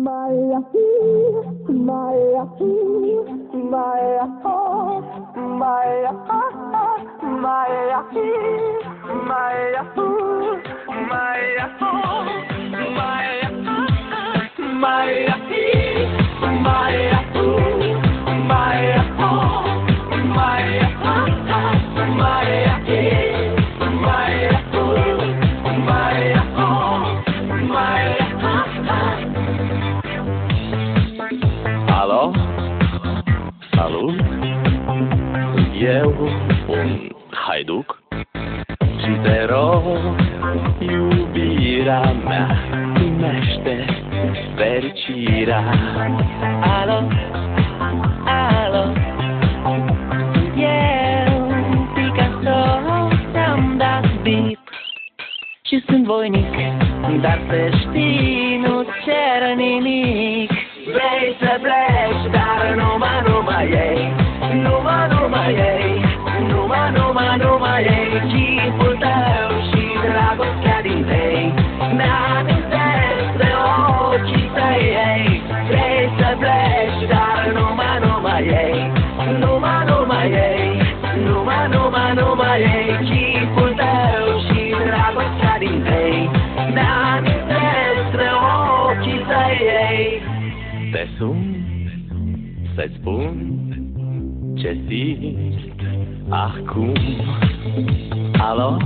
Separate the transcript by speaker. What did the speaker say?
Speaker 1: Maya, Maya, Maya, oh, Maya, Maya, Maya, Maya, oh, Maya, Maya, Maya, Maya, oh, Maya,
Speaker 2: Alo? Salut? Eu, un haiduc, și te rog, iubirea mea, primește fericirea. Alo? Alo? Eu, Picasso, ți-am dat bip și sunt voinic, dar să știi, nu cer nimic. Vrei să pleci, dar numai ei, numai ei, numai ei, chipul tău și dragostea din tei, mi-amintesc de ochii tăi ei. Vrei să pleci, dar numai ei, numai ei, numai ei, chipul tău și dragostea din tei, mi-amintesc de ochii tăi ei. Te sun să-ți spun ce simt acum. Alo?